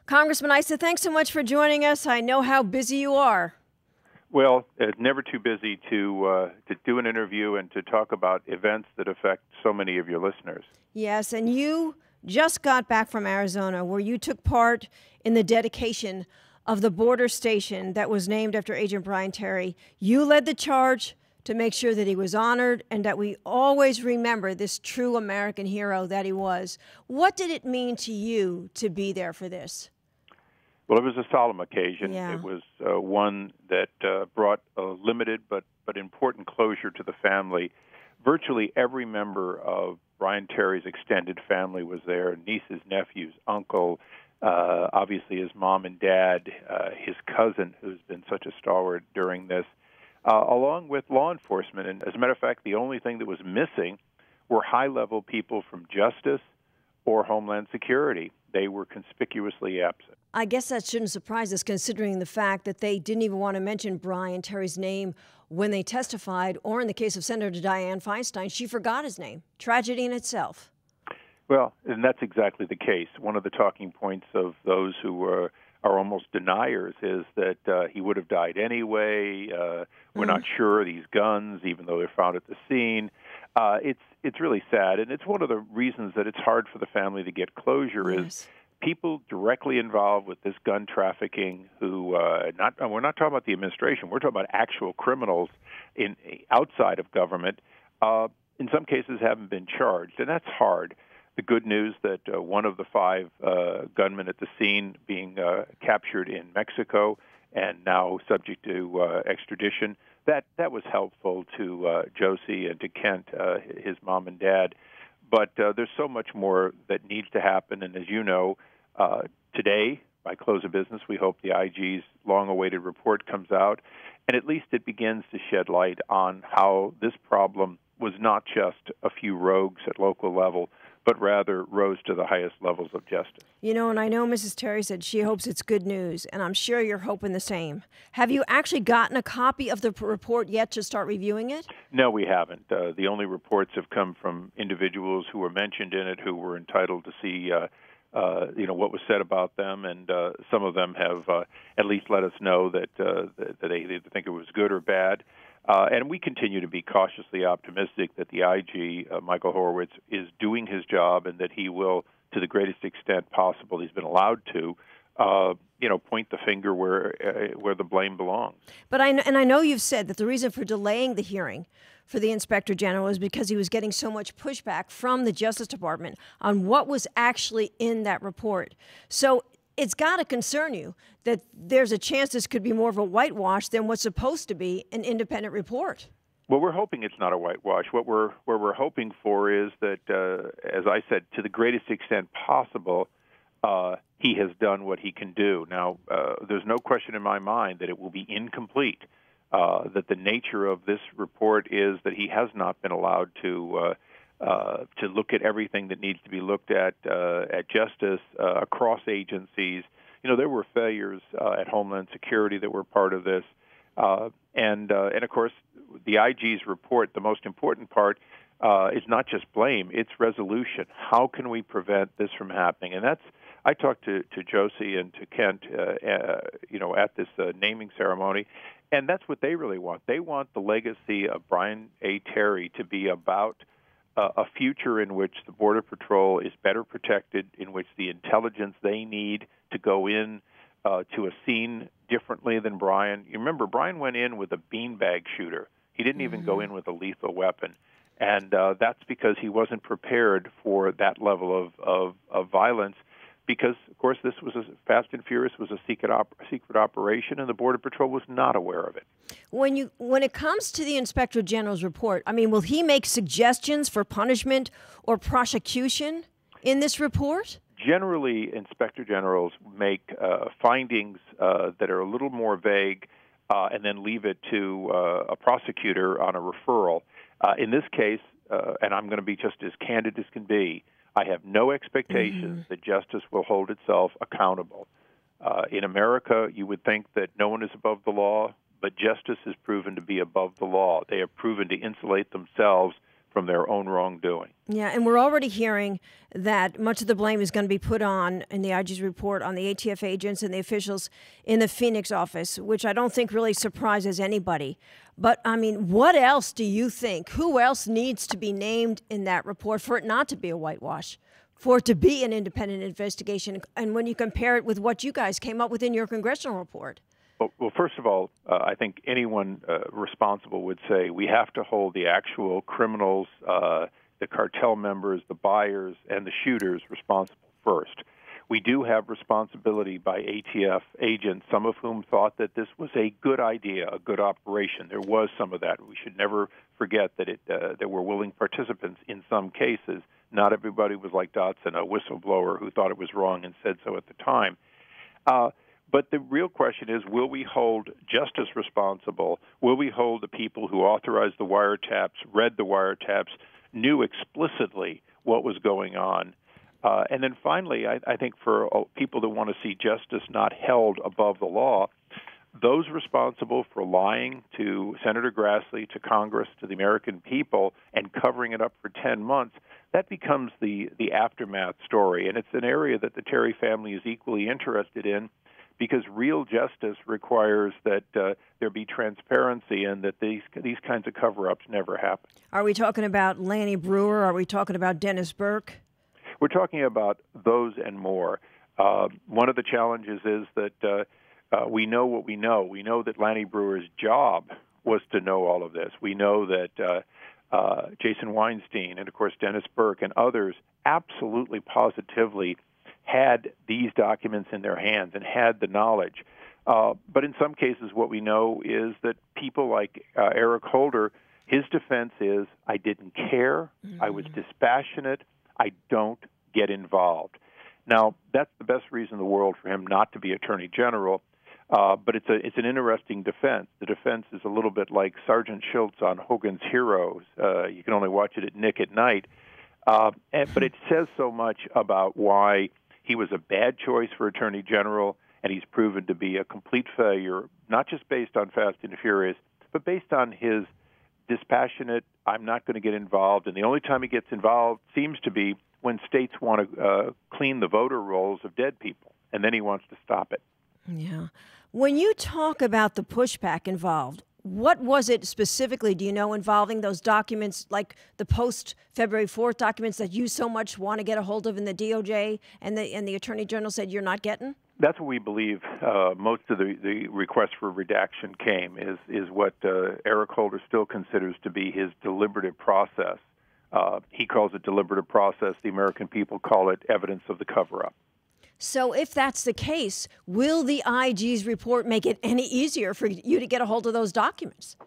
Congressman Issa, thanks so much for joining us. I know how busy you are. Well, it's never too busy to do an interview and to talk about events that affect so many of your listeners. Yes, and you just got back from Arizona, where you took part in the dedication of the border station that was named after Agent Brian Terry. You led the charge to make sure that he was honored and that we always remember this true American hero that he was. What did it mean to you to be there for this? Well, it was a solemn occasion. Yeah. It was one that brought a limited but important closure to the family. Virtually every member of Brian Terry's extended family was there: nieces, nephews, uncle, obviously his mom and dad, his cousin, who's been such a stalwart during this, along with law enforcement. And as a matter of fact, the only thing that was missing were high-level people from Justice or Homeland Security. They were conspicuously absent. I guess that shouldn't surprise us, considering the fact that they didn't even want to mention Brian Terry's name when they testified, or in the case of Senator Dianne Feinstein, she forgot his name. Tragedy in itself. Well, and that's exactly the case. One of the talking points of those who are almost deniers is that he would have died anyway. We're not sure of these guns, even though they're found at the scene. It's really sad, and it's one of the reasons that it's hard for the family to get closure. Yes. Is people directly involved with this gun trafficking who we're not talking about the administration, we're talking about actual criminals outside of government, in some cases haven't been charged, and that's hard. The good news that one of the 5 gunmen at the scene being captured in Mexico and now subject to extradition, that was helpful to Josie and to Kent, his mom and dad. But there's so much more that needs to happen, and as you know, today, by close of business, we hope the IG's long-awaited report comes out, and at least it begins to shed light on how this problem was not just a few rogues at local level, but rather rose to the highest levels of justice. You know, and I know Mrs. Terry said she hopes it's good news, and I'm sure you're hoping the same. Have you actually gotten a copy of the report yet to start reviewing it? No, we haven't. The only reports have come from individuals who were mentioned in it, who were entitled to see what was said about them, and some of them have at least let us know that they think it was good or bad. And we continue to be cautiously optimistic that the IG, Michael Horowitz, is doing his job and that he will, to the greatest extent possible, he's been allowed to, point the finger where the blame belongs. But I know you've said that the reason for delaying the hearing for the Inspector General is because he was getting so much pushback from the Justice Department on what was actually in that report. So it's got to concern you that there's a chance this could be more of a whitewash than what's supposed to be an independent report. Well, we're hoping it's not a whitewash. What we're hoping for is that, as I said, to the greatest extent possible, he has done what he can do. Now, there's no question in my mind that it will be incomplete, that the nature of this report is that he has not been allowed to look at everything that needs to be looked at Justice, across agencies. You know, there were failures at Homeland Security that were part of this. And of course, the IG's report, the most important part, is not just blame, it's resolution. How can we prevent this from happening? And I talked to Josie and to Kent, at this naming ceremony, and that's what they really want. They want the legacy of Brian A. Terry to be about a future in which the Border Patrol is better protected, in which the intelligence they need to go in to a scene differently than Brian. You remember, Brian went in with a beanbag shooter. He didn't even go in with a lethal weapon. And that's because he wasn't prepared for that level of violence, because, of course, this was Fast and Furious was a secret operation, and the Border Patrol was not aware of it. When it comes to the Inspector General's report, I mean, will he make suggestions for punishment or prosecution in this report? Generally, Inspector Generals make findings that are a little more vague and then leave it to a prosecutor on a referral. In this case, and I'm going to be just as candid as can be, I have no expectations that justice will hold itself accountable. In America, you would think that no one is above the law, but justice has proven to be above the law. They have proven to insulate themselves from their own wrongdoing. Yeah, and we're already hearing that much of the blame is going to be put on, in the IG's report, on the ATF agents and the officials in the Phoenix office, which I don't think really surprises anybody. But, I mean, what else do you think? Who else needs to be named in that report for it not to be a whitewash, for it to be an independent investigation? And when you compare it with what you guys came up with in your congressional report? Well, first of all, I think anyone responsible would say we have to hold the actual criminals, the cartel members, the buyers, and the shooters responsible first. We do have responsibility by ATF agents, some of whom thought that this was a good idea, a good operation. There was some of that. We should never forget that there were willing participants in some cases. Not everybody was like Dotson, a whistleblower who thought it was wrong and said so at the time. But the real question is, will we hold justice responsible? Will we hold the people who authorized the wiretaps, read the wiretaps, knew explicitly what was going on? And then finally, I think for people that want to see justice not held above the law, those responsible for lying to Senator Grassley, to Congress, to the American people, and covering it up for 10 months, that becomes the aftermath story. And it's an area that the Terry family is equally interested in, because real justice requires that there be transparency and that these kinds of cover-ups never happen. Are we talking about Lanny Brewer? Are we talking about Dennis Burke? We're talking about those and more. One of the challenges is that we know what we know. We know that Lanny Brewer's job was to know all of this. We know that Jason Weinstein and, of course, Dennis Burke and others absolutely positively had these documents in their hands and had the knowledge. But in some cases, what we know is that people like Eric Holder, his defense is, I didn't care, I was dispassionate, I don't get involved. Now, that's the best reason in the world for him not to be Attorney General, but it's an interesting defense. The defense is a little bit like Sergeant Schultz on Hogan's Heroes. You can only watch it at Nick at Night. But it says so much about why he was a bad choice for Attorney General, and he's proven to be a complete failure, not just based on Fast and Furious, but based on his dispassionate, I'm not going to get involved, and the only time he gets involved seems to be when states want to clean the voter rolls of dead people, and then he wants to stop it. Yeah. When you talk about the pushback involved, what was it specifically, do you know, involving those documents, like the post-February 4th documents that you so much want to get a hold of in the DOJ and the Attorney General said you're not getting? That's what we believe most of the request for redaction came, is what Eric Holder still considers to be his deliberative process. He calls it deliberative process. The American people call it evidence of the cover-up. So if that's the case, will the IG's report make it any easier for you to get a hold of those documents?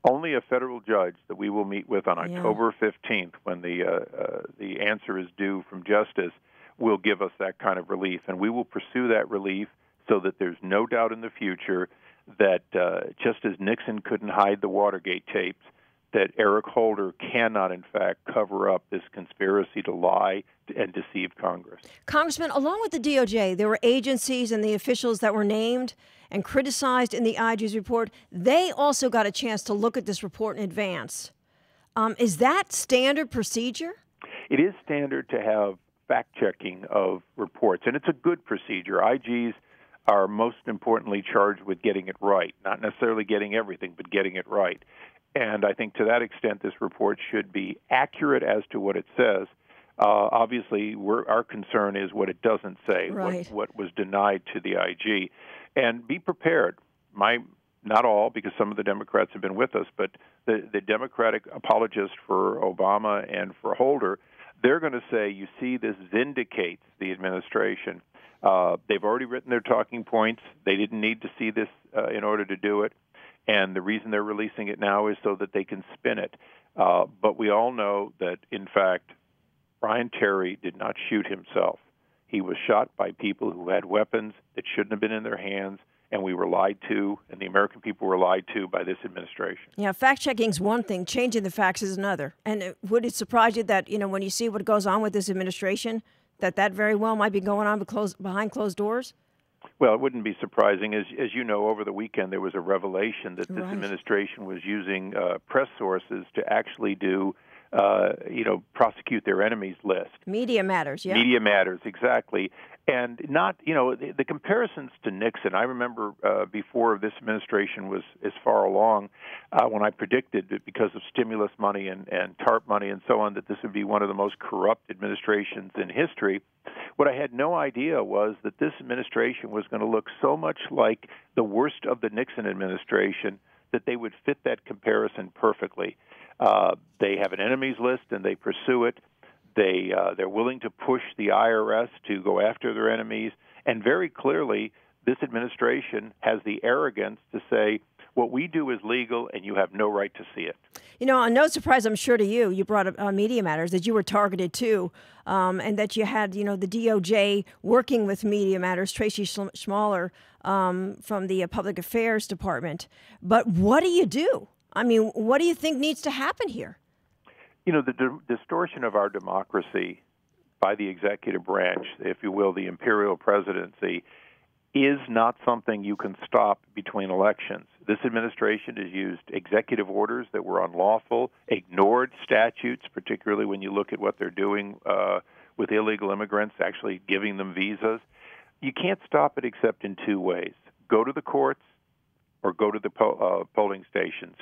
Only a federal judge that we will meet with on October 15th, when the answer is due from Justice, will give us that kind of relief. And we will pursue that relief so that there's no doubt in the future that just as Nixon couldn't hide the Watergate tapes, that Eric Holder cannot, in fact, cover up this conspiracy to lie and deceive Congress. Congressman, along with the DOJ, there were agencies and the officials that were named and criticized in the IG's report. They also got a chance to look at this report in advance. Is that standard procedure? It is standard to have fact-checking of reports, and it's a good procedure. IGs are most importantly charged with getting it right, not necessarily getting everything, but getting it right. And I think to that extent, this report should be accurate as to what it says. Obviously, our concern is what it doesn't say, right. what was denied to the IG. And be prepared. Not all, because some of the Democrats have been with us, but the Democratic apologists for Obama and for Holder, they're going to say, you see, this vindicates the administration. They've already written their talking points. They didn't need to see this in order to do it. And the reason they're releasing it now is so that they can spin it. But we all know that, in fact, Brian Terry did not shoot himself. He was shot by people who had weapons that shouldn't have been in their hands, and we were lied to, and the American people were lied to by this administration. Yeah, fact-checking is one thing. Changing the facts is another. And would it surprise you that, when you see what goes on with this administration, that very well might be going on behind closed doors? Well, it wouldn't be surprising. As you know, over the weekend there was a revelation that this administration was using press sources to actually do prosecute their enemies list. Media matters, yeah. Media matters, exactly. And not, the comparisons to Nixon. I remember before this administration was as far along, when I predicted that because of stimulus money and TARP money and so on, that this would be one of the most corrupt administrations in history. What I had no idea was that this administration was going to look so much like the worst of the Nixon administration that they would fit that comparison perfectly. They have an enemies list and they pursue it. They're willing to push the IRS to go after their enemies, and very clearly, this administration has the arrogance to say, what we do is legal, and you have no right to see it. No surprise, I'm sure to you, you brought up Media Matters, that you were targeted too, and that you had, the DOJ working with Media Matters, Tracy Schmaler from the Public Affairs Department. But what do you do? I mean, what do you think needs to happen here? The distortion of our democracy by the executive branch, if you will, the imperial presidency, is not something you can stop between elections. This administration has used executive orders that were unlawful, ignored statutes, particularly when you look at what they're doing with illegal immigrants, actually giving them visas. You can't stop it except in two ways: go to the courts or go to the polling stations.